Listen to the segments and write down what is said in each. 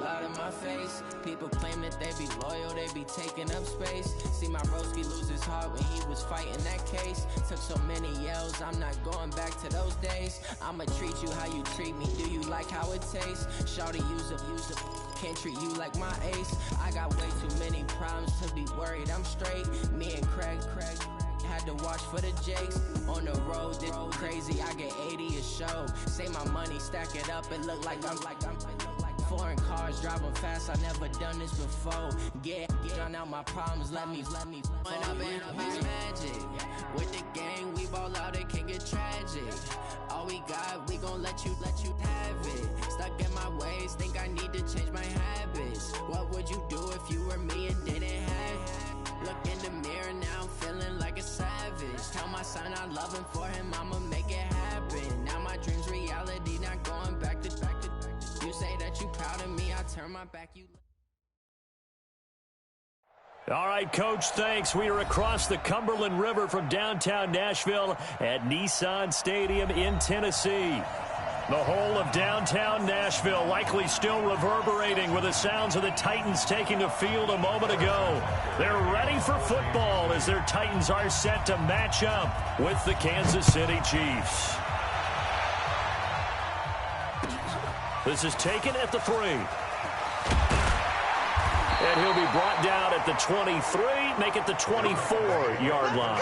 out of my face. People claim that they be loyal, they be taking up space. See my broski lose his heart when he was fighting that case. Took so many yells, I'm not going back to those days. I'ma treat you how you treat me, do you like how it tastes? Shawty use up, can't treat you like my ace. I got way too many problems to be worried, I'm straight. Me and Craig had to watch for the Jakes. On the road, this crazy, I get 80 a show. Say my money, stack it up, it look like I'm foreign cars, driving fast, I never done this before. Drown out my problems, let me when I've been magic. With the gang, we ball out, it can get tragic. All we got, we gon' let you have it. Stuck in my ways, think I need to change my habits. What would you do if you were me and didn't have it? Look in the mirror now, I'm feeling like a savage. Tell my son I love him, for him I'ma make it happen. Now my dream's reality, not going back to. You say that you proud of me, I turn my back, you. All right, Coach, thanks. We are across the Cumberland River from downtown Nashville at Nissan Stadium in Tennessee. The whole of downtown Nashville likely still reverberating with the sounds of the Titans taking the field a moment ago. They're ready for football as their Titans are set to match up with the Kansas City Chiefs. This is taken at the 3. And he'll be brought down at the 23, make it the 24-yard line.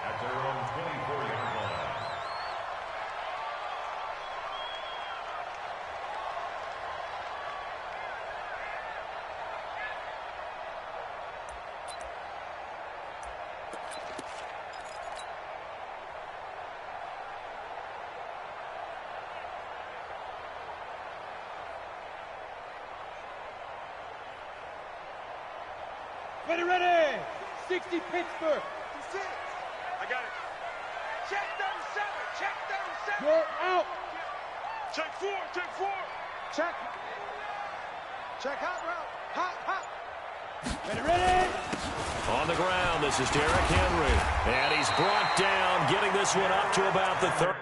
At their own 24-yard line. Ready! 60 Pittsburgh. I got it. Check 37. Check 37. You're out. Check 4. Check 4. Check. Check hot route. Hot. Ready. On the ground, this is Derrick Henry. And he's brought down, getting this one up to about the 30.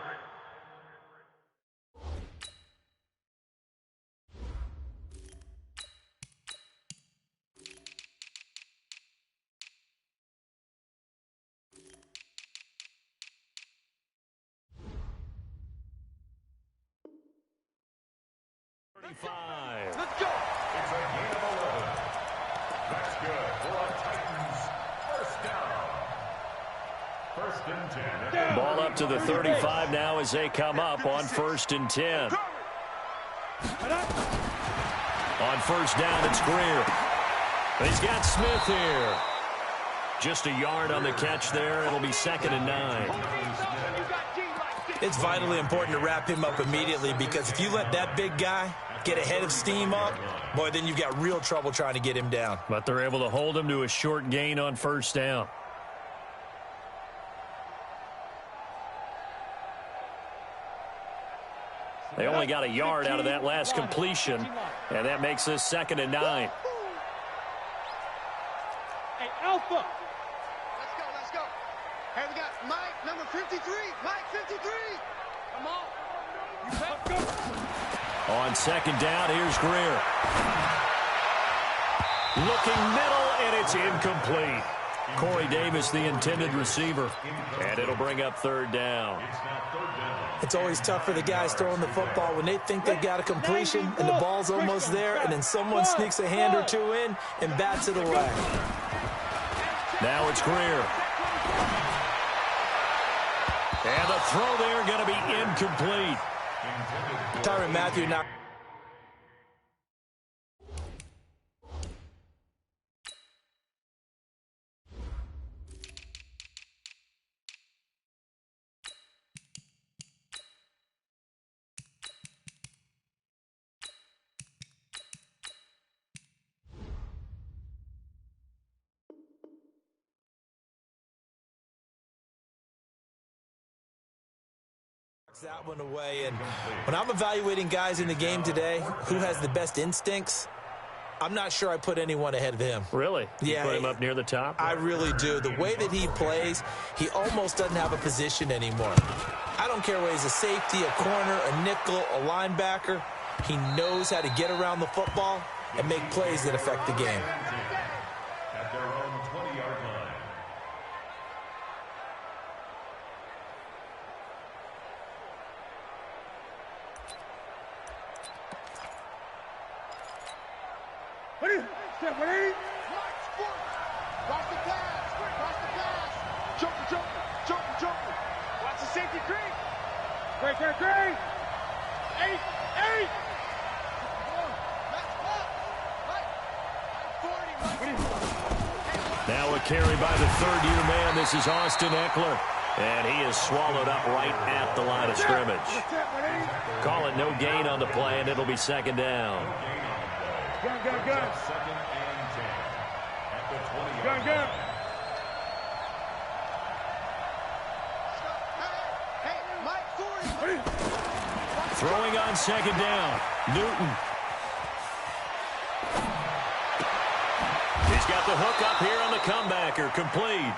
Let's go. It's a gain of 11. That's good for a Titans first down. First and 10. Ball up to the 35 now as they come up on 1st and 10. On first down, it's Greer. He's got Smith here. Just a yard on the catch there. It'll be 2nd and 9. It's vitally important to wrap him up immediately, because if you let that big guy get ahead of steam up, boy, then you've got real trouble trying to get him down. But they're able to hold him to a short gain on first down. They only got a yard out of that last completion, and that makes this 2nd and 9. Hey, Alpha. Let's go. Hey, we got Mike, number 53. Mike, 53. Come on. Let's go. On 2nd down, here's Greer. Looking middle, and it's incomplete. Corey Davis, the intended receiver. And it'll bring up 3rd down. It's always tough for the guys throwing the football when they think they've got a completion and the ball's almost there, and then someone sneaks a hand or two in and bats it away. Now it's Greer. And the throw there going to be incomplete. Tyrann Mathieu now. That one away. And when I'm evaluating guys in the game today, who has the best instincts, I'm not sure I put anyone ahead of him. Really? Yeah. You put him up near the top? I really do. The way that he plays, he almost doesn't have a position anymore. I don't care whether he's a safety, a corner, a nickel, a linebacker. He knows how to get around the football and make plays that affect the game. At their own 20-yard line. Step ready. Watch the pass. Watch the pass. Jumper. Watch the safety creep. Great. 8. Now a carry by the third-year man. This is Austin Eckler. And he is swallowed up right at the line of scrimmage. Call it no gain on the play, and it'll be second down. Gun. Second and 10. At the 20-yard Gun. Hey, Mike, 40. Throwing on second down. Newton. He's got the hook up here on the comebacker. Complete.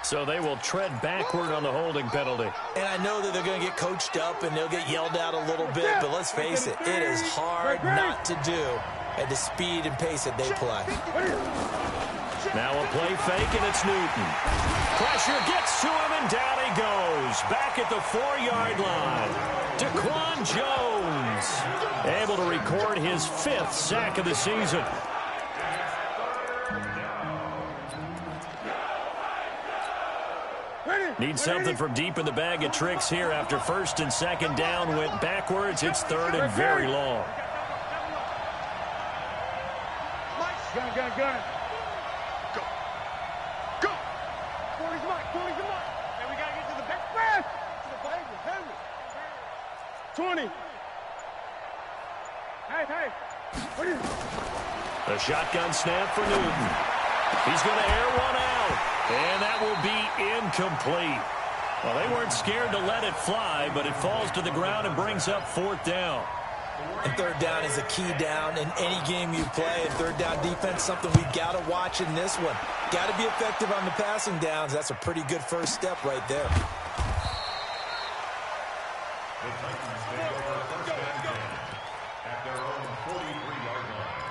So they will tread backward on the holding penalty. And I know that they're going to get coached up and they'll get yelled at a little bit, but let's face it, it is hard not to do at the speed and pace that they play. Now a play fake, and it's Newton. Pressure gets to him, and down he goes. Back at the 4-yard line. Daquan Jones able to record his 5th sack of the season. Need something from deep in the bag of tricks here after first and second down went backwards. It's third and very long. Gun. Go. 40's Mike. And we got to get to the back. Fast. To the 20. Hey. The shotgun snap for Newton. He's going to air one out, and that will be incomplete. Well, they weren't scared to let it fly, but it falls to the ground and brings up 4th down. And third down is a key down in any game you play. And third down defense, something we've got to watch in this one. Got to be effective on the passing downs. That's a pretty good first step right there. The Titans take over first and 10 at their own 43-yard line.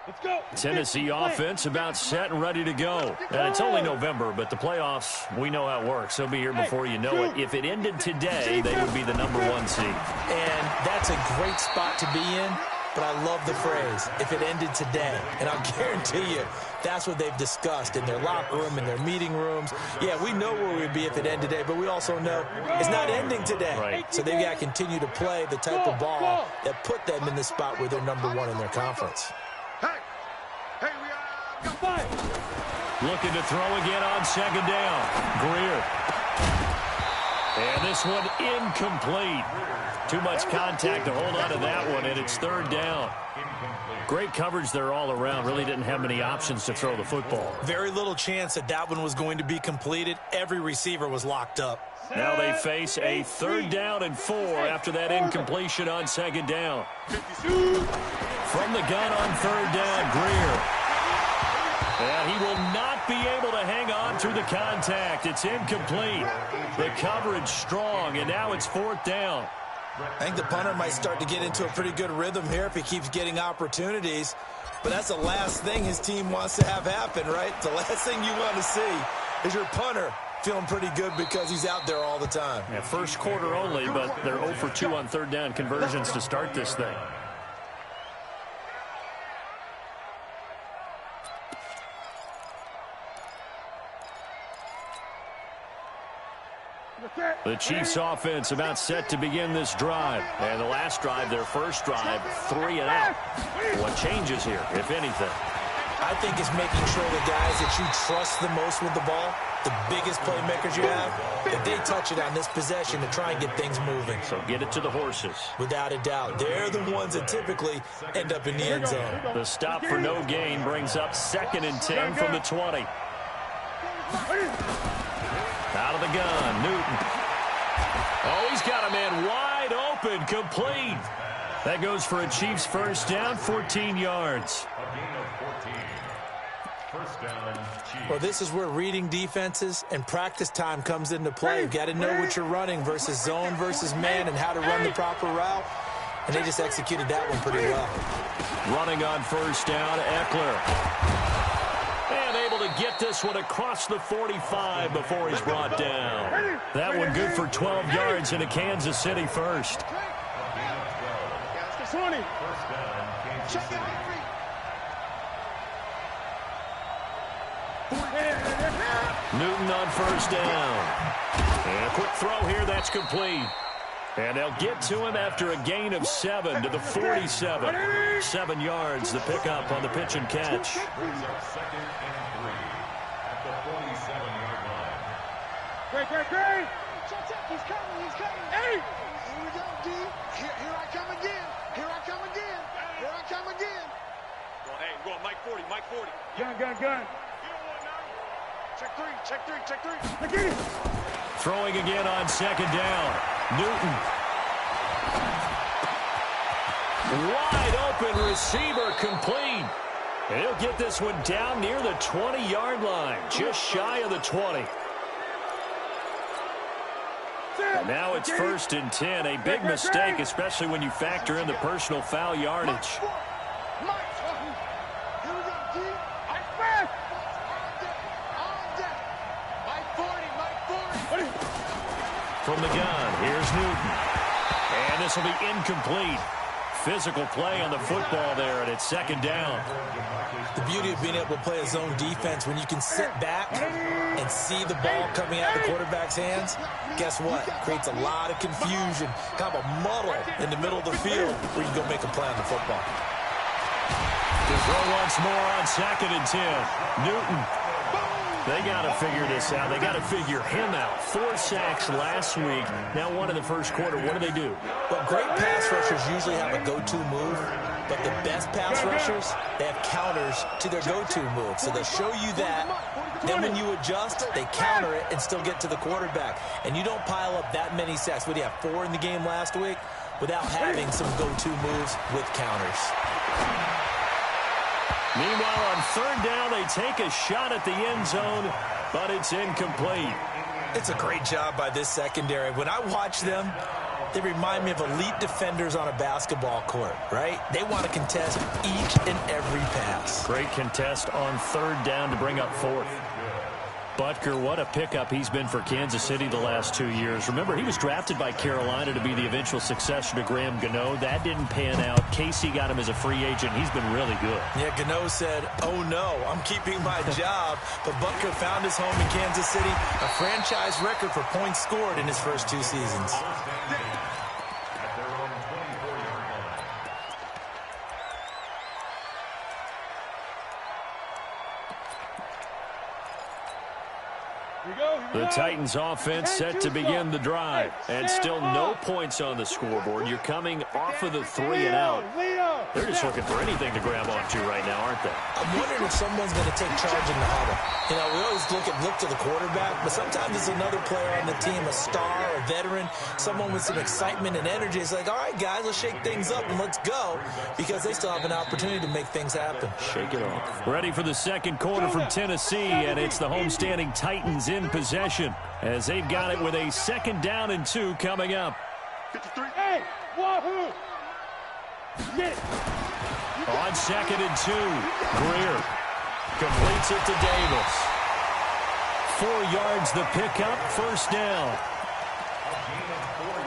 Let's go. Tennessee offense about set and ready to go. And it's only November, but the playoffs, we know how it works. They'll be here before you know it. If it ended today, they would be the #1 seed. And that's a great spot to be in, but I love the phrase, if it ended today. And I'll guarantee you, that's what they've discussed in their locker room, in their meeting rooms. Yeah, we know where we'd be if it ended today, but we also know it's not ending today. Right. So they've got to continue to play the type of ball that put them in the spot where they're #1 in their conference. Hey, we got 5. Looking to throw again on second down. Greer. And this one incomplete. Too much contact to hold on to that one, and it's third down. Great coverage there all around. Really didn't have many options to throw the football. Very little chance that that one was going to be completed. Every receiver was locked up. Now they face a 3rd down and 4 after that incompletion on second down. From the gun on 3rd down, Greer. And he will not be able to hang on through the contact. It's incomplete. The coverage strong, and now it's 4th down. I think the punter might start to get into a pretty good rhythm here if he keeps getting opportunities. But that's the last thing his team wants to have happen, right? The last thing you want to see is your punter feeling pretty good because he's out there all the time. Yeah, first quarter only, but they're 0 for 2 on 3rd down conversions to start this thing. The Chiefs offense about set to begin this drive. And the last drive, their first drive, 3 and out. What changes here, if anything? I think it's making sure the guys that you trust the most with the ball, the biggest playmakers you have, that they touch it on this possession to try and get things moving. So get it to the horses. Without a doubt. They're the ones that typically end up in the end zone. The stop for no gain brings up 2nd and 10 from the 20. Out of the gun, Newton. Oh, he's got a man wide open, complete. That goes for a Chiefs first down, 14 yards. A gain of 14. First down, Chiefs. Well, this is where reading defenses and practice time comes into play. You've got to know what you're running versus zone versus man and how to run the proper route. And they just executed that one pretty well. Running on first down, Eckler. And able to get this one across the 45 before he's brought down. That one good for 12 yards into Kansas City first. 20. First down, Kansas City. Newton on first down. And a quick throw here, that's complete. And they'll get to him after a gain of 7 to the 47. 7 yards, the pickup on the pitch and catch. Brings up 2nd and 3 at the 47-yard line. Great. Check. He's coming. Hey! Here we go, D. Here I come again. Here I come again. Well, hey, go on, Mike 40. Gun. Check three. I get it. Throwing again on second down. Newton. Wide open receiver complete. And he'll get this one down near the 20-yard line, just shy of the 20. And now it's 1st and 10. A big mistake, especially when you factor in the personal foul yardage. From the gun, here's Newton. And this will be incomplete. Physical play on the football there, and it's 2nd down. The beauty of being able to play a zone defense, when you can sit back and see the ball coming out of the quarterback's hands, guess what? Creates a lot of confusion, kind of a muddle in the middle of the field where you can go make a play on the football. To throw once more on 2nd and 10. Newton. They got to figure this out. They got to figure him out. 4 sacks last week. Now 1 in the first quarter. What do? Well, great pass rushers usually have a go-to move, but the best pass rushers, they have counters to their go-to move. So they'll show you that. Then when you adjust, they counter it and still get to the quarterback. And you don't pile up that many sacks. What do you have, 4 in the game last week? Without having some go-to moves with counters. Meanwhile, on 3rd down, they take a shot at the end zone, but it's incomplete. It's a great job by this secondary. When I watch them, they remind me of elite defenders on a basketball court, right? They want to contest each and every pass. Great contest on 3rd down to bring up 4th. Butker, what a pickup he's been for Kansas City the last 2 years. Remember, he was drafted by Carolina to be the eventual successor to Graham Gano. That didn't pan out. Casey got him as a free agent. He's been really good. Yeah, Gano said, oh no, I'm keeping my job. But Butker found his home in Kansas City, a franchise record for points scored in his first 2 seasons. The Titans offense set to begin the drive. And still no points on the scoreboard. You're coming off of the 3 and out. They're just looking for anything to grab onto right now, aren't they? I'm wondering if someone's going to take charge in the huddle. You know, we always look to the quarterback, but sometimes it's another player on the team, a star, a veteran, someone with some excitement and energy. It's like, all right, guys, let's shake things up and let's go, because they still have an opportunity to make things happen. Shake it off. Ready for the second quarter from Tennessee, and it's the homestanding Titans in possession as they've got it with a 2nd down and 2 coming up. 53. Hey, wahoo! Get it. On 2nd and 2, Greer completes it to Davis. 4 yards the pickup, 1st down.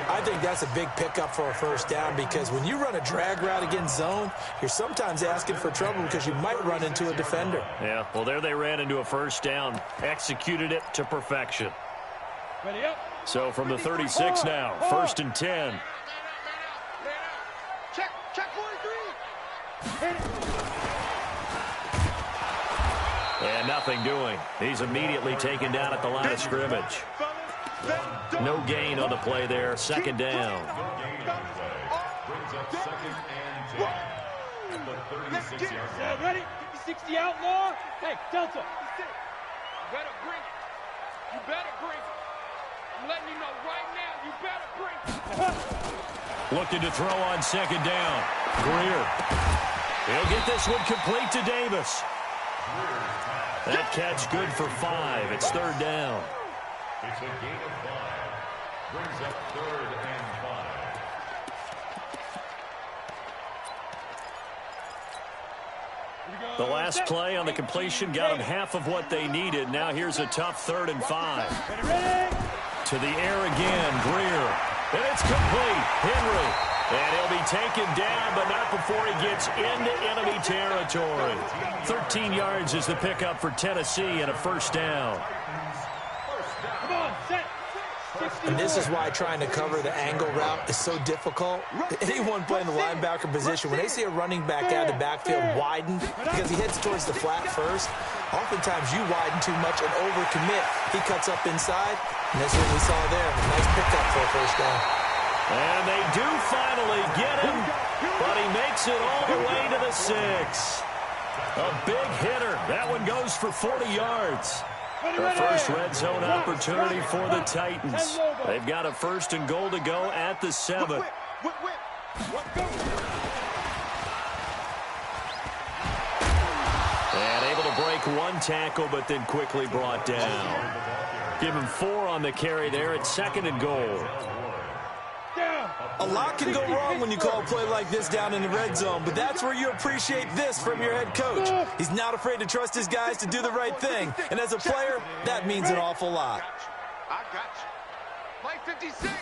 I think that's a big pickup for a 1st down, because when you run a drag route against zone, you're sometimes asking for trouble because you might run into a defender. Yeah, well, there they ran into a 1st down, executed it to perfection. Ready up. So from the 36 now, 1st and 10. Check 43. And nothing doing. He's immediately taken down at the line of scrimmage. No gain on the play there. 2nd down. Brings up 2nd and 10 at the 36-yard line. Ready? 60 outlaw. Hey, Delta. You better bring it. You better bring it. I'm letting you know right now, you better bring it. Looking to throw on 2nd down. Greer. He'll get this one complete to Davis. That catch good for 5. It's third down. It's a gain of 5. Brings up 3rd and 5. The last play on the completion got them half of what they needed. Now here's a tough 3rd and 5. To the air again, Greer. And it's complete. Henry. And he'll be taken down, but not before he gets into enemy territory. 13 yards is the pickup for Tennessee and a first down. Come on, set. And this is why trying to cover the angle route is so difficult. Anyone playing the linebacker position, when they see a running back out of the backfield widen because he heads towards the flat first, oftentimes you widen too much and overcommit. He cuts up inside, and that's what we saw there. A nice pickup for a first down. And they do finally get him, but he makes it all the way to the 6. A big hitter. That one goes for 40 yards. The first red zone opportunity for the Titans. They've got a 1st and goal to go at the 7. And able to break one tackle, but then quickly brought down. Give him 4 on the carry there at 2nd and goal. A lot can go wrong when you call a play like this down in the red zone, but that's where you appreciate this from your head coach. He's not afraid to trust his guys to do the right thing, and as a player, that means an awful lot. I got you. Play 56.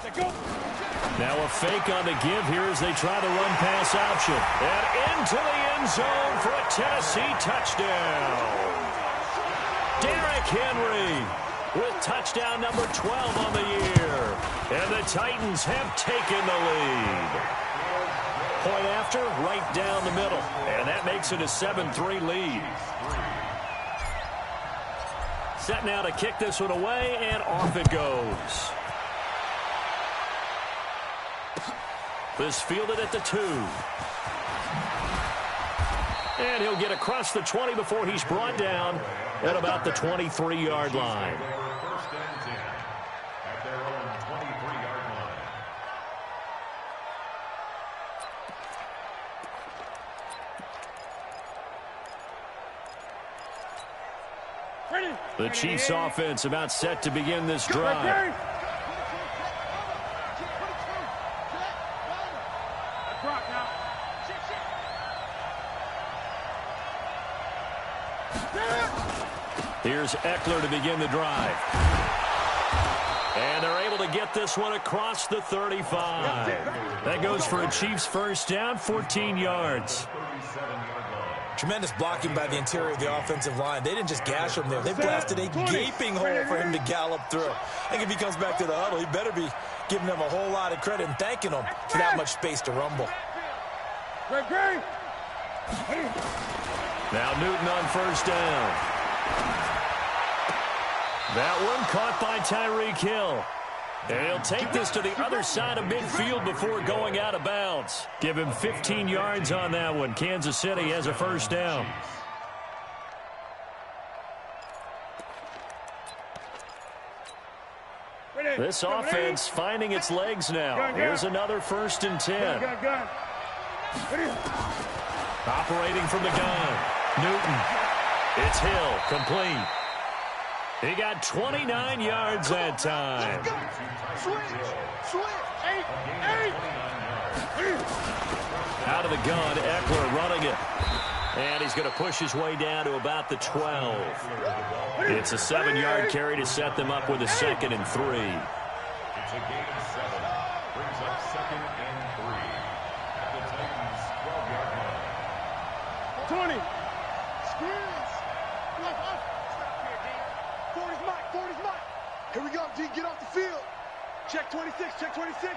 Now a fake on the give here as they try the run-pass option. And into the end zone for a Tennessee touchdown. Derrick Henry with touchdown number 12 on the year. And the Titans have taken the lead. Point after, right down the middle. And that makes it a 7-3 lead. Set now to kick this one away, and off it goes. This fielded at the 2. And he'll get across the 20 before he's brought down at about the 23-yard line. The Chiefs offense about set to begin this drive. Here's Eckler to begin the drive. And they're able to get this one across the 35. That goes for a Chiefs first down, 14 yards. Tremendous blocking by the interior of the offensive line. They didn't just gash him there. They blasted a gaping hole for him to gallop through. I think if he comes back to the huddle, he better be giving them a whole lot of credit and thanking them for that much space to rumble. Now Newton on first down. That one caught by Tyreek Hill. And he'll take this to the other side of midfield before going out of bounds. Give him 15 yards on that one. Kansas City has a first down. This offense finding its legs now. Here's another 1st and 10. Operating from the gun. Newton. It's Hill. Complete. He got 29 yards that time. Out of the gun, Eckler running it. And he's going to push his way down to about the 12. It's a 7-yard carry to set them up with a 2nd and 3. It's a gain of 7. Brings up 2nd and 3. At the Titans' 12-yard line. 20. Squeeze. Stop here, D. 40's mine. 40's mine. Here we go, D. Get off the field. Check 26. Check 26.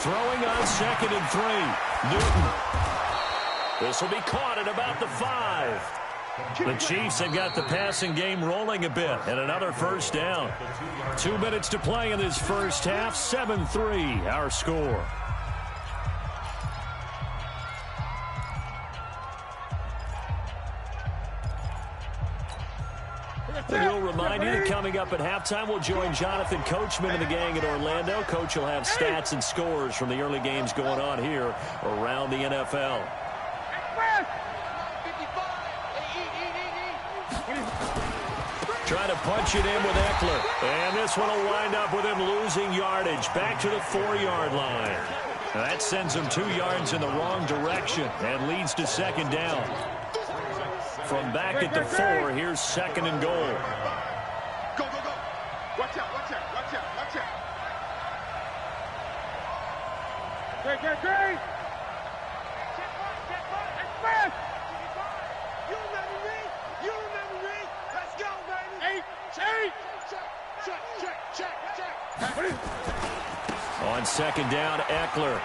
Throwing on 2nd and 3. Newton. This will be caught at about the 5. The Chiefs have got the passing game rolling a bit, and another first down. 2 minutes to play in this first half. 7-3 our score. And we'll remind you that coming up at halftime, we'll join Jonathan Coachman and the gang in Orlando. Coach will have stats and scores from the early games going on here around the NFL. Trying to punch it in with Eckler. And this one will wind up with him losing yardage. Back to the 4-yard line. That sends him 2 yards in the wrong direction and leads to second down. From back at the 4, here's second and goal. Go, go, go. Watch out, watch out, watch out, watch out. Great, great, great. You remember me? You remember me? Let's go, baby. 8. Check. On second down, Eckler.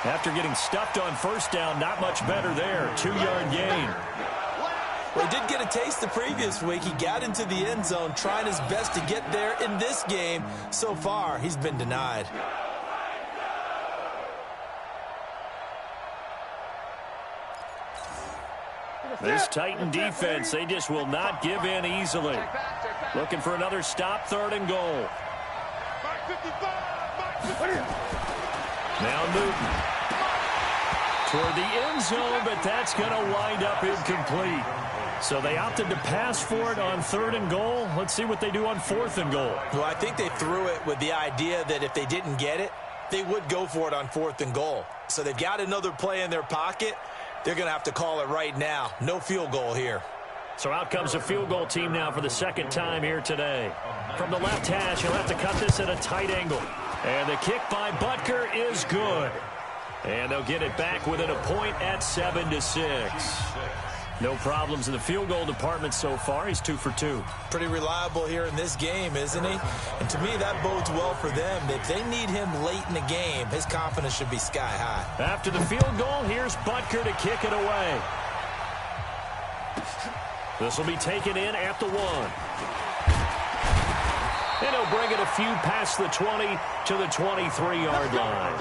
After getting stuffed on first down, not much better there. 2-yard gain. Well, he did get a taste the previous week. He got into the end zone, trying his best to get there in this game. So far, he's been denied. This Titan defense, they just will not give in easily. Looking for another stop, 3rd and goal. Now Newton. Toward the end zone, but that's going to wind up incomplete. So they opted to pass for it on 3rd and goal. Let's see what they do on 4th and goal. Well, I think they threw it with the idea that if they didn't get it, they would go for it on 4th and goal. So they've got another play in their pocket. They're going to have to call it right now. No field goal here. So out comes a field goal team now for the second time here today. From the left hash, he'll have to cut this at a tight angle. And the kick by Butker is good. And they'll get it back within a point at 7-6. No problems in the field goal department so far. He's 2 for 2. Pretty reliable here in this game, isn't he? And to me, that bodes well for them. If they need him late in the game, his confidence should be sky high. After the field goal, here's Butker to kick it away. This will be taken in at the 1. And he'll bring it a few past the 20 to the 23-yard line.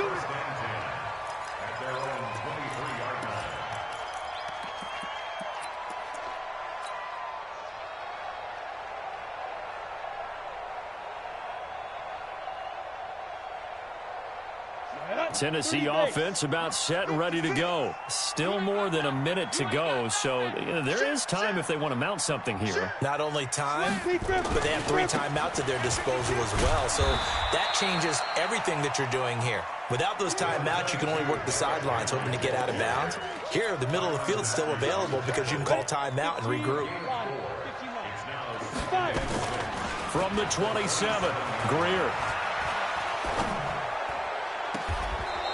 Tennessee offense about set and ready to go. Still more than a minute to go, so there is time if they want to mount something here. Not only time, but they have 3 timeouts at their disposal as well, so that changes everything that you're doing here. Without those timeouts, you can only work the sidelines, hoping to get out of bounds. Here, the middle of the field is still available because you can call timeout and regroup. From the 27, Greer.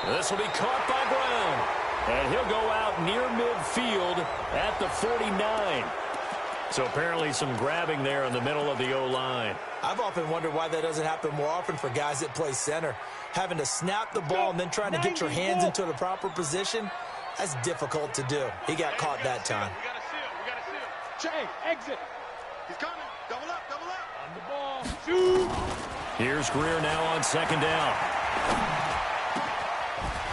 This will be caught by Brown, and he'll go out near midfield at the 49. So apparently some grabbing there in the middle of the O-line. I've often wondered why that doesn't happen more often for guys that play center. Having to snap the ball and then trying to get your hands into the proper position, that's difficult to do. He got caught that time. We got a seal. Check. Exit. He's coming. Double up. On the ball. Shoot. Here's Greer now on second down.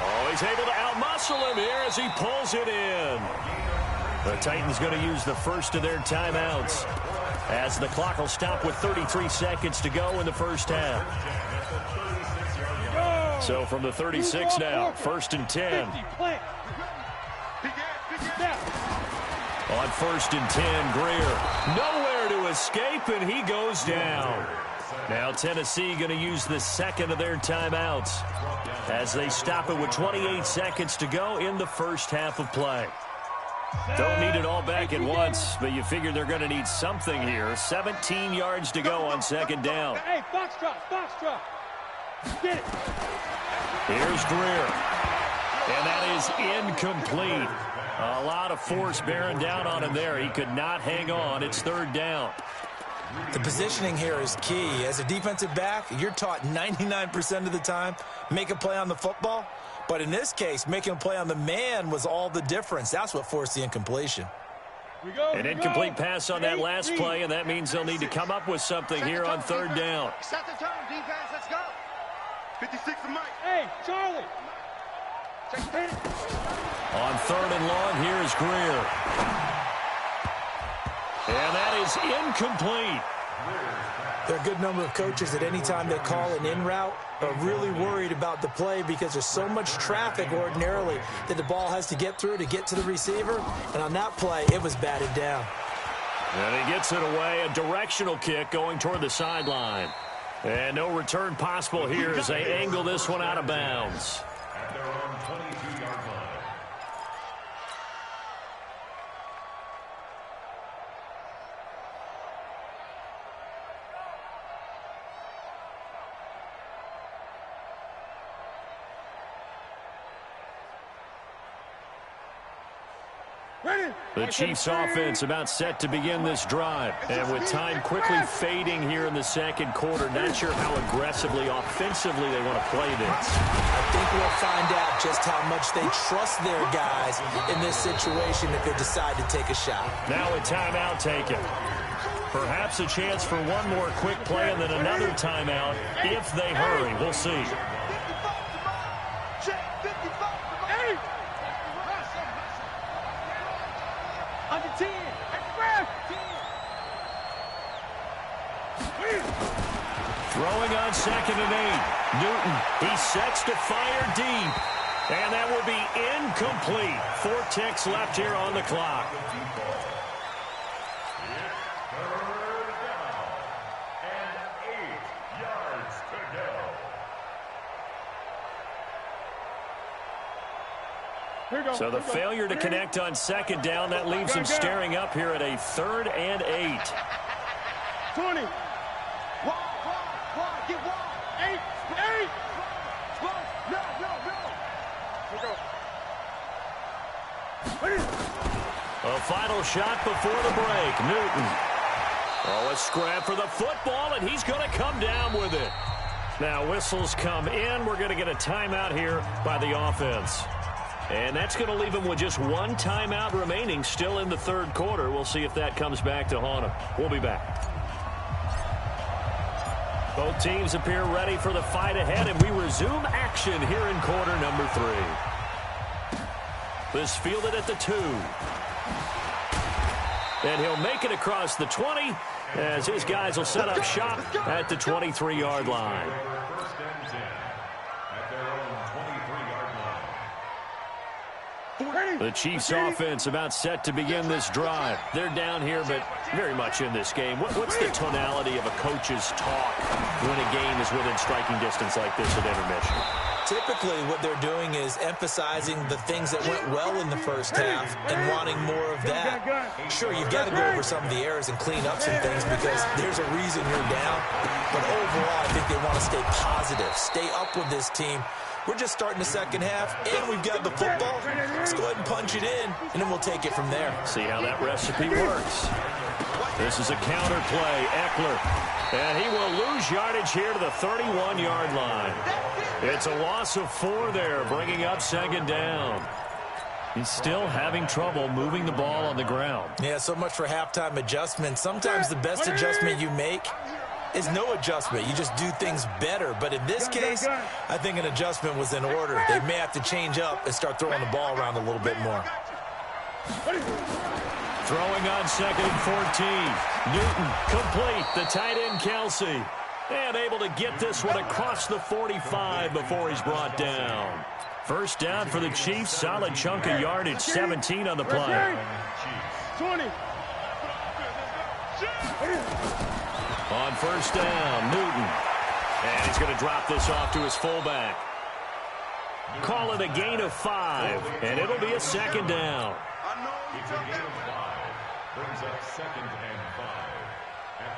Oh, he's able to outmuscle him here as he pulls it in. The Titans going to use the first of their timeouts as the clock will stop with 33 seconds to go in the first half. So from the 36 now, 1st and 10. On 1st and 10, Greer. Nowhere to escape, and he goes down. Now Tennessee going to use the second of their timeouts as they stop it with 28 seconds to go in the first half of play. Don't need it all back at once, but you figure they're going to need something here. 17 yards to go on second down. Hey, box drop. Get it. Here's Greer. And that is incomplete. A lot of force bearing down on him there. He could not hang on. It's 3rd down. The positioning here is key. As a defensive back, you're taught 99% of the time, make a play on the football. But in this case, making a play on the man was all the difference. That's what forced the incompletion. An incomplete pass on that last play, and that means they'll need to come up with something here on 3rd down. Set the tone, defense. Let's go. 56 to Mike. Hey, Charlie. On 3rd and long, here's Greer. And that is incomplete. There are a good number of coaches that any time they call an in route are really worried about the play because there's so much traffic ordinarily that the ball has to get through to get to the receiver. And on that play, it was batted down. And he gets it away, a directional kick going toward the sideline. And no return possible here as they angle this one out of bounds. At their own 22-yard line. The Chiefs offense about set to begin this drive. And with time quickly fading here in the second quarter, not sure how aggressively, offensively they want to play this. I think we'll find out just how much they trust their guys in this situation if they decide to take a shot. Now a timeout taken. Perhaps a chance for one more quick play and then another timeout if they hurry. We'll see. Throwing on 2nd and 8. Newton, he sets to fire deep. And that will be incomplete. 4 ticks left here on the clock. So the failure to connect on 2nd down, that leaves him staring up here at a 3rd and 8. 20. Get wide. 8. A final shot before the break. Newton. Oh, a scrap for the football, and he's going to come down with it. Now whistles come in. We're going to get a timeout here by the offense. And that's going to leave him with just one timeout remaining still in the third quarter. We'll see if that comes back to haunt him. We'll be back. Both teams appear ready for the fight ahead, and we resume action here in quarter number 3. This fielded at the 2. And he'll make it across the 20 as his guys will set up shop at the 23-yard line. The Chiefs offense about set to begin this drive. They're down here, but very much in this game. What's the tonality of a coach's talk when a game is within striking distance like this at intermission? Typically, what they're doing is emphasizing the things that went well in the first half and wanting more of that. Sure, you've got to go over some of the errors and clean up some things because there's a reason you're down. But overall, I think they want to stay positive, stay up with this team. We're just starting the second half, and we've got the football. Let's go ahead and punch it in, and then we'll take it from there. See how that recipe works. This is a counter play. Eckler. And he will lose yardage here to the 31-yard line. It's a loss of 4 there, bringing up 2nd down. He's still having trouble moving the ball on the ground. Yeah, so much for halftime adjustment. Sometimes the best adjustment you make is no adjustment. You just do things better. But in this case, I think an adjustment was in order. They may have to change up and start throwing the ball around a little bit more. Throwing on 2nd and 14. Newton complete. The tight end, Kelsey. And able to get this one across the 45 before he's brought down. First down for the Chiefs. Solid chunk of yardage. 17 on the play. 20. On first down, Newton. And he's going to drop this off to his fullback. Call it a gain of 5, and it'll be a 2nd down. It's a gain of 5. Brings up 2nd and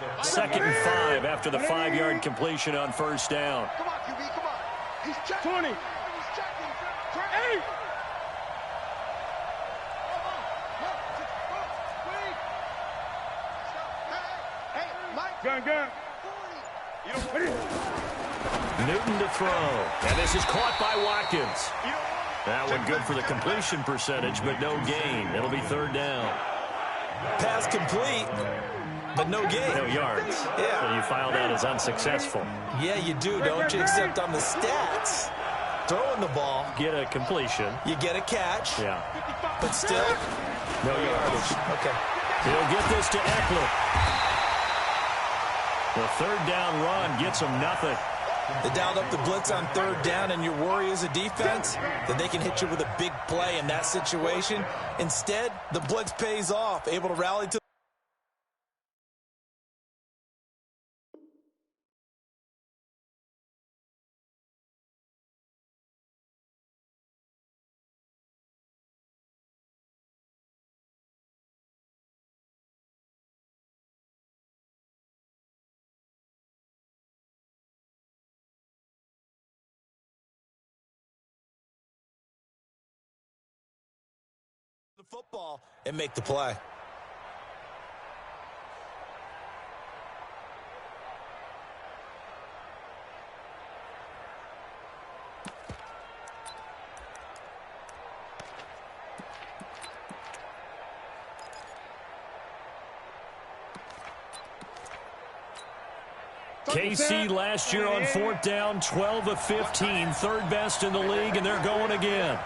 5. 2nd and 5 after the 5-yard completion on first down. Come on, QB, come on. He's checking. 20. He's checking. 8. Hey, Mike. Gun. Newton to throw. And this is caught by Watkins. That one good for the completion percentage, but no gain. It'll be 3rd down. Pass complete, but no gain. No yards. Yeah. So you file that as unsuccessful. Yeah, you do, don't you? Except on the stats. Throwing the ball. Get a completion. You get a catch. Yeah. But still, No yardage. okay. He'll get this to Eckler. The 3rd down run gets him nothing. They dialed up the blitz on 3rd down, and your worry as a defense that they can hit you with a big play in that situation. Instead, the blitz pays off, able to rally to football and make the play. KC last year on 4th down, 12 of 15, third best in the league, and they're going again.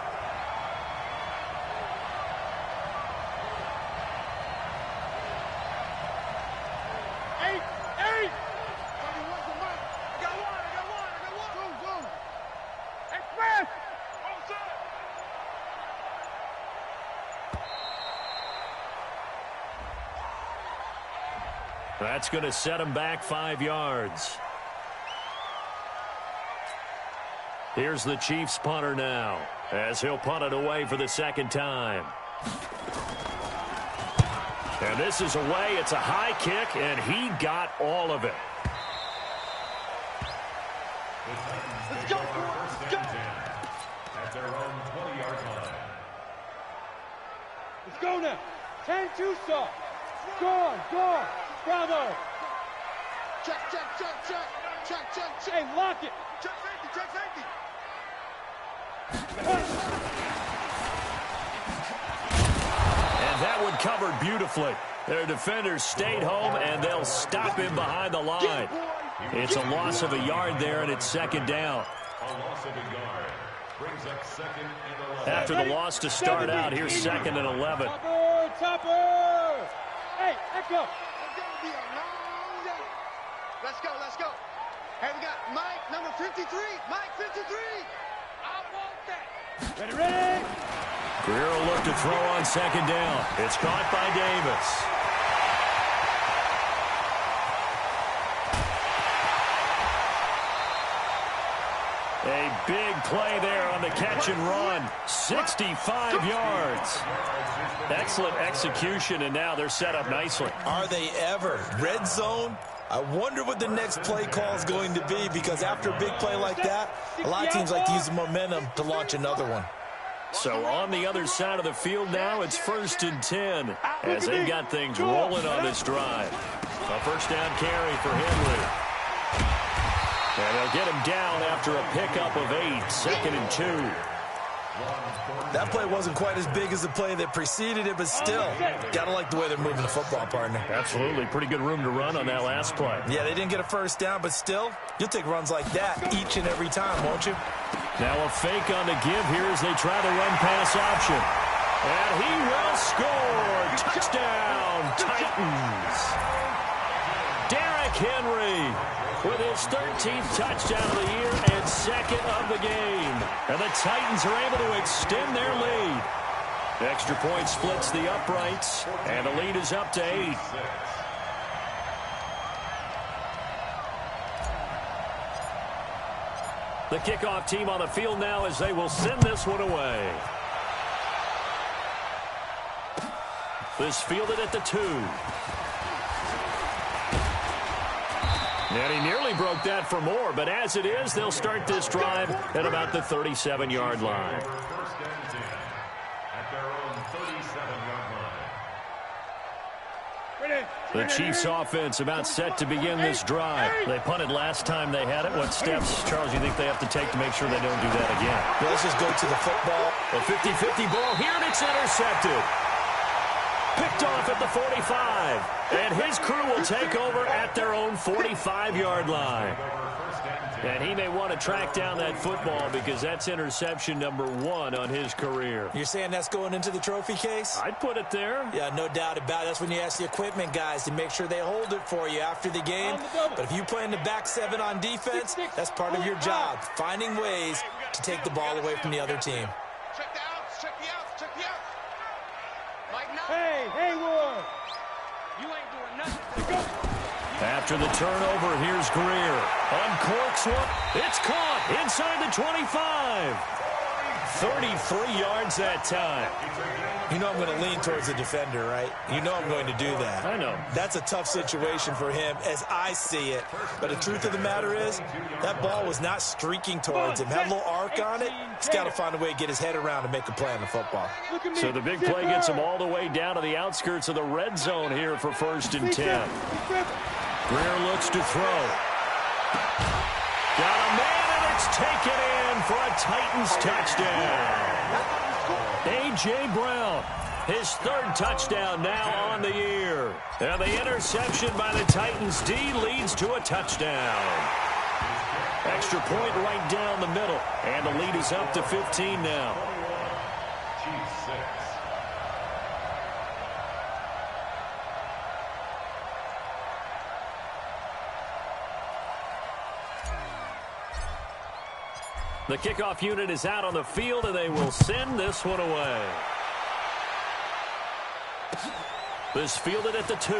That's going to set him back 5 yards. Here's the Chiefs punter now, as he'll punt it away for the second time. And this is away. It's a high kick, and he got all of it. Let's go, let's go. At their own 20-yard line. Let's go now. 10-2 stop. Go on, go on. Bravo. Check, check, check, check. Check, check, check. Hey, lock it. Check safety, check safety. And that one covered beautifully. Their defenders stayed home, and they'll stop him behind the line. It's a loss of a yard there, and it's second down. A loss of a yard. Brings up 2nd and 11. After the loss to start out, here's 2nd and 11. Topper, topper. Hey, echo. It's gonna be a long day. Let's go, let's go. Hey, we got Mike, number 53. Mike, 53. I want that. Ready, ready. Greer will look to throw on second down. It's caught by Davis. A big play there on the catch and run. 65 yards. Excellent execution, and now they're set up nicely. Are they ever? Red zone? I wonder what the next play call is going to be, because after a big play like that, a lot of teams like to use the momentum to launch another one. So on the other side of the field now, it's 1st and 10 as they've got things rolling on this drive. A first down carry for Henry. And they'll get him down after a pickup of 8, 2nd and 2. That play wasn't quite as big as the play that preceded it, but still, gotta like the way they're moving the football, partner. Absolutely. Pretty good room to run on that last play. Yeah, they didn't get a first down, but still, you'll take runs like that each and every time, won't you? Now a fake on the give here as they try the run-pass option. And he will score. Touchdown, Titans. Derrick Henry with his 13th touchdown of the year and 2nd of the game. And the Titans are able to extend their lead. The extra point splits the uprights, and the lead is up to 8. The kickoff team on the field now as they will send this one away. This fielded at the 2. And he nearly broke that for more, but as it is, they'll start this drive at about the 37-yard line. First and 10 at their own 37-yard line. The Chiefs offense about set to begin this drive. They punted last time they had it. What steps, Charles, you think they have to take to make sure they don't do that again? Well, let's just go to the football. A 50-50 ball here, and it's intercepted. Picked off at the 45. And his crew will take over at their own 45-yard line. And he may want to track down that football because that's interception number 1 on his career. You're saying that's going into the trophy case? I'd put it there. Yeah, no doubt about it. That's when you ask the equipment guys to make sure they hold it for you after the game. But if you play in the back 7 on defense, that's part of your job, finding ways to take the ball away from the other team. Check the outs, check the outs, check the outs. Mike, now. Hey, Haywood. You ain't doing nothing. After the turnover, here's Greer. Uncorks one. It's caught inside the 25. 33 yards that time. You know I'm going to lean towards the defender, right? You know I'm going to do that. I know. That's a tough situation for him as I see it. But the truth of the matter is, that ball was not streaking towards him. Had a little arc on it. He's got to find a way to get his head around and make a play on the football. So the big play gets him all the way down to the outskirts of the red zone here for 1st and 10. Greer looks to throw. Got a man, and it's taken in for a Titans touchdown. A.J. Brown, his 3rd touchdown now on the year. And the interception by the Titans D leads to a touchdown. Extra point right down the middle. And the lead is up to 15 now. The kickoff unit is out on the field, and they will send this one away. This fielded at the 2.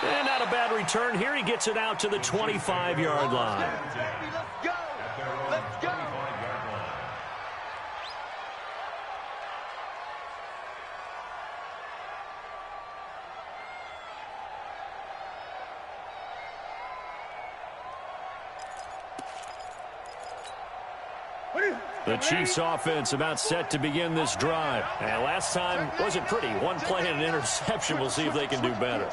And not a bad return here. He gets it out to the 25-yard line. Let's go. Let's go. The Chiefs offense about set to begin this drive. And last time wasn't pretty. One play and an interception. We'll see if they can do better.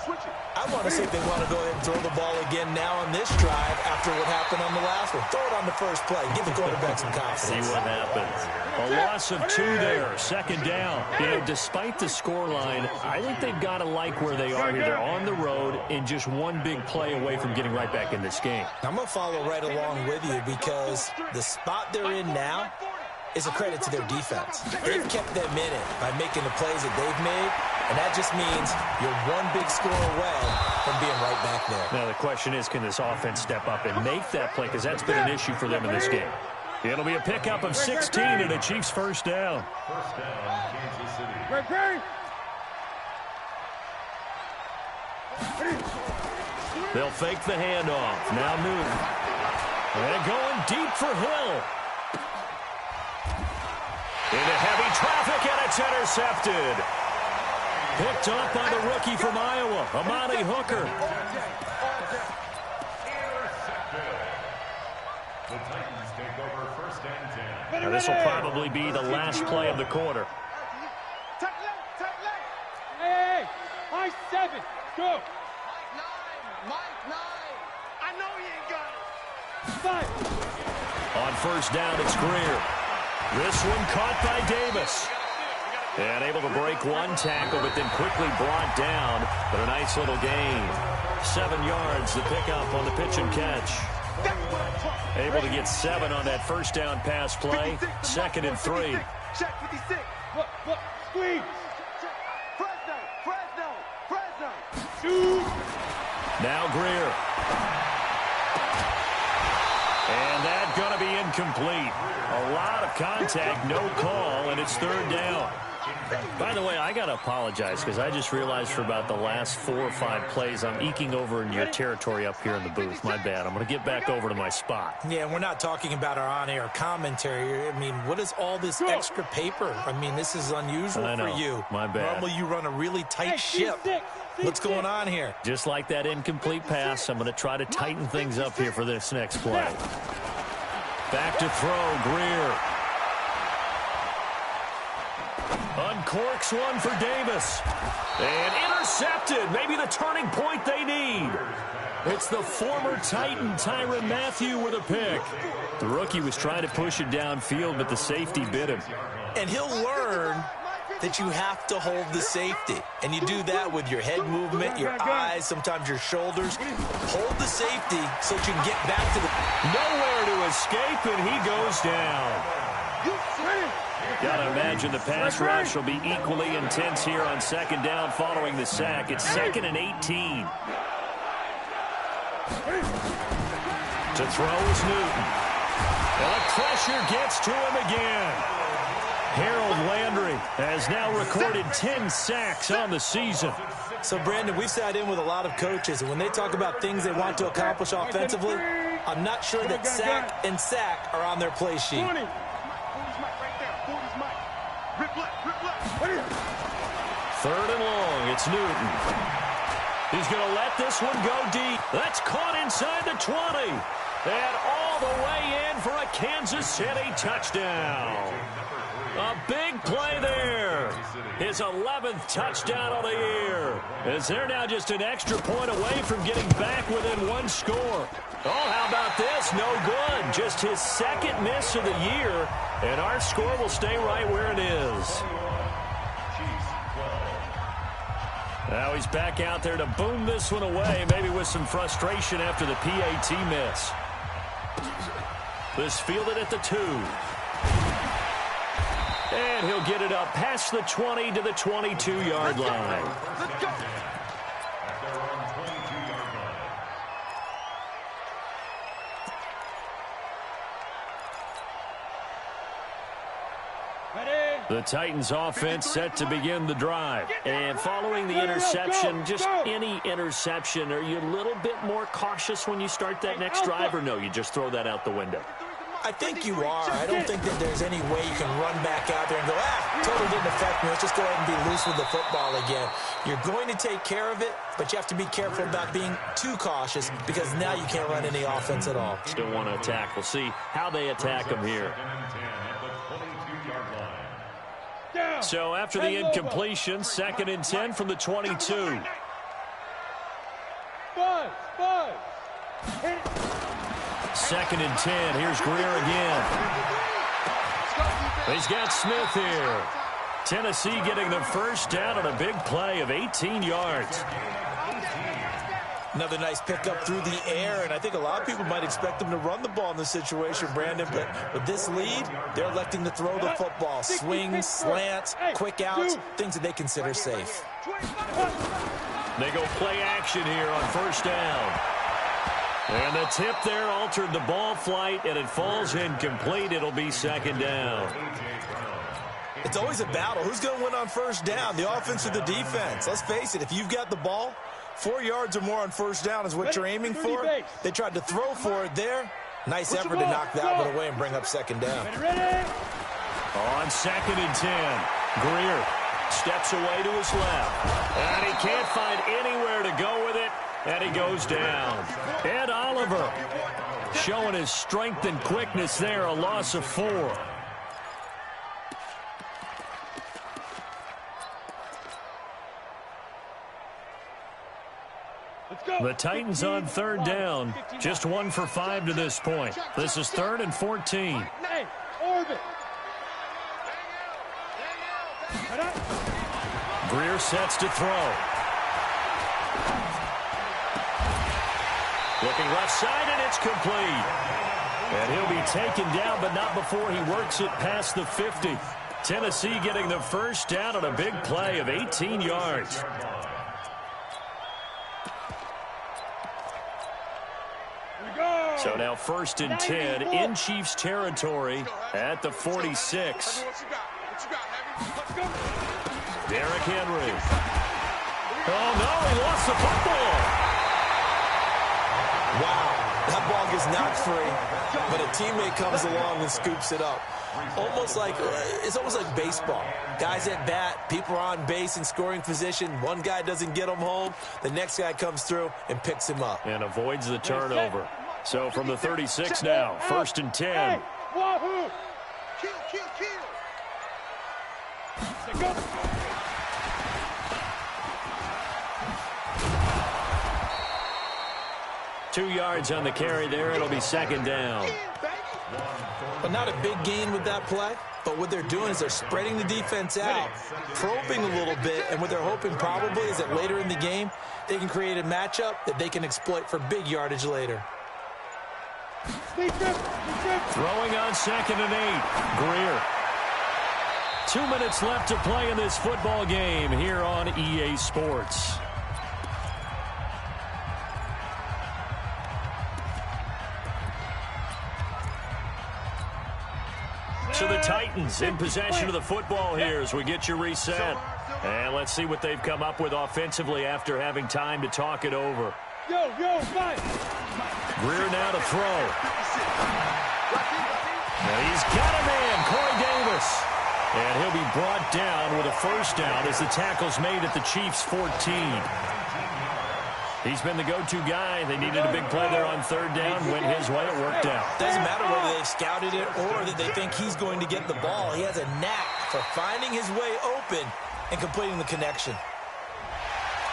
I want to see if they want to go ahead and throw the ball again now on this drive after what happened on the last one. Throw it on the first play. Give the quarterback some confidence. See what happens. A loss of 2 there. 2nd down. You know, despite the scoreline, I think they've got to like where they are here. They're on the road and just one big play away from getting right back in this game. I'm going to follow right along with you because the spot they're in now is a credit to their defense. They've kept them in it by making the plays that they've made, and that just means you're one big score away from being right back there. Now the question is, can this offense step up and make that play? Because that's been an issue for them in this game. It'll be a pickup of 16 and a Chiefs 1st down. First down, Kansas City. They'll fake the handoff. Now Newton. And going deep for Hill. Into heavy traffic, and it's intercepted. Picked up by the rookie from Iowa, Amani Hooker. The Titans take over 1st and 10. Now this will probably be the last play of the quarter. Tight left. Hey, high 7. Go. Mike 9. I know he ain't got it. 5. On 1st down, it's Greer. This one caught by Davis. And able to break one tackle, but then quickly brought down. But a nice little gain. 7 yards, the pickup on the pitch and catch. Able to get 7 on that 1st down pass play. 2nd and 3. Check 56. Look, squeeze. Fresno. Shoot. Now Greer. And that's going to be incomplete. A lot of contact, no call, and it's 3rd down. By the way, I got to apologize because I just realized for about the last 4 or 5 plays I'm eking over in your territory up here in the booth. My bad. I'm going to get back over to my spot. Yeah, we're not talking about our on-air commentary. I mean, what is all this extra paper? I mean, this is unusual for you. My bad. Normally you run a really tight ship. What's going on here? Just like that incomplete pass, I'm going to try to tighten things up here for this next play. Back to throw, Greer. Uncorks one for Davis. And intercepted. Maybe the turning point they need. It's the former Titan, Tyrann Mathieu, with a pick. The rookie was trying to push it downfield, but the safety bit him. And he'll learn that you have to hold the safety. And you do that with your head movement, your eyes, sometimes your shoulders. Hold the safety so that you can get back to the... Nowhere to escape, and he goes down. Got to imagine the pass rush will be equally intense here on 2nd down following the sack. It's 2nd and 18. To throw is Newton. And the pressure gets to him again. Harold Landry has now recorded 10 sacks on the season. So, Brandon, we've sat in with a lot of coaches, and when they talk about things they want to accomplish offensively, I'm not sure that sack and sack are on their play sheet. 40. 40's Mike right there. 40's Mike. Rip left, rip left. 3rd and long. It's Newton. He's going to let this one go deep. That's caught inside the 20. And all the way in for a Kansas City touchdown. A big play there. His 11th touchdown of the year. As they're now just an extra point away from getting back within 1 score. Oh, how about this? No good. Just his 2nd miss of the year. And our score will stay right where it is. Now he's back out there to boom this one away, maybe with some frustration after the PAT miss. This fielded at the 2. And he'll get it up past the 20 to the 22-yard line. Let's go. The Titans offense set to begin the drive. And following the interception, just any interception, are you a little bit more cautious when you start that next drive, or no, you just throw that out the window? I think you are. I don't think that there's any way you can run back out there and go, totally didn't affect me. Let's just go ahead and be loose with the football again. You're going to take care of it, but you have to be careful about being too cautious because now you can't run any offense at all. Still want to attack. We'll see how they attack them here. So after the incompletion, 2nd and 10 from the 22. 2nd and 10. Here's Greer again. He's got Smith here. Tennessee getting the first down on a big play of 18 yards. Another nice pickup through the air, and I think a lot of people might expect them to run the ball in this situation, Brandon, but with this lead, they're electing to throw the football. Swings, slants, quick outs, things that they consider safe. They go play action here on 1st down. And the tip there altered the ball flight, and it falls incomplete. It'll be 2nd down. It's always a battle. Who's going to win on 1st down, the offense or the defense? Let's face it, if you've got the ball, 4 yards or more on 1st down is what you're aiming for. They tried to throw for it there. Nice effort to knock that one away and bring up 2nd down. On 2nd and 10, Greer steps away to his left. And he can't find anywhere to go with it, and he goes down. Ed Oliver showing his strength and quickness there, a loss of 4. The Titans on 3rd down, just 1 for 5 to this point. This is 3rd and 14. Greer sets to throw. Looking left side, and it's complete. And he'll be taken down, but not before he works it past the 50. Tennessee getting the first down on a big play of 18 yards. So now 1st and 10 in Chiefs territory at the 46. Derrick Henry. Oh, no, he lost the football. Wow, that ball gets knocked free, but a teammate comes along and scoops it up. It's almost like baseball. Guys at bat, people are on base in scoring position. One guy doesn't get him home. The next guy comes through and picks him up. And avoids the turnover. So from the 36 now, 1st and 10. Wahoo! Kill. 2 yards on the carry there. It'll be 2nd down. But not a big gain with that play. But what they're doing is they're spreading the defense out, probing a little bit, and what they're hoping probably is that later in the game, they can create a matchup that they can exploit for big yardage later. Throwing on 2nd and 8. Greer. 2 minutes left to play in this football game here on EA Sports. So the Titans in possession of the football here as we get you reset. And let's see what they've come up with offensively after having time to talk it over. Yo, fight. Greer now to throw. And he's got a man, Corey Davis. And he'll be brought down with a first down as the tackle's made at the Chiefs' 14. He's been the go-to guy. They needed a big play there on third down. Went his way. It worked out. Doesn't matter whether they scouted it or that they think he's going to get the ball. He has a knack for finding his way open and completing the connection.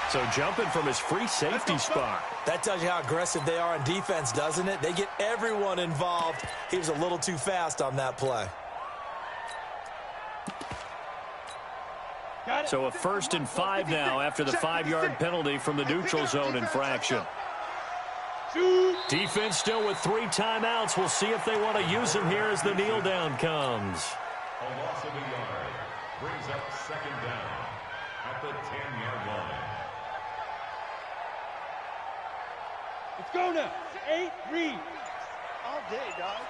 So jumping from his free safety spot. That tells you how aggressive they are on defense, doesn't it? They get everyone involved. He was a little too fast on that play. So a 1st and 5 now after the 5-yard penalty from the neutral zone infraction. Defense still with 3 timeouts. We'll see if they want to use them here as the kneel down comes. A loss of a yard brings up 2nd down at the 10-yard line. Let's go now. 8, read. All day, dog.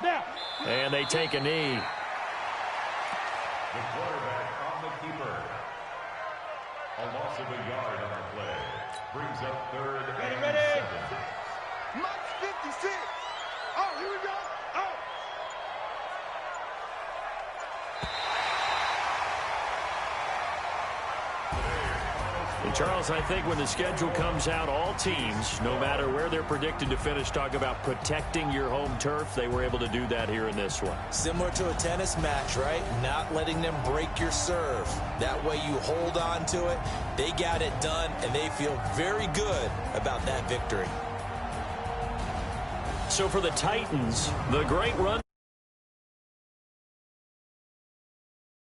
Now. And they take a knee. The quarterback on the keeper. A loss of a yard on the play brings up 3rd and Ready. 7. Mike 56. Oh, here we go. Oh. And Charles, I think when the schedule comes out, all teams, no matter where they're predicted to finish, talk about protecting your home turf. They were able to do that here in this one. Similar to a tennis match, right? Not letting them break your serve. That way you hold on to it. They got it done, and they feel very good about that victory. So for the Titans, the great run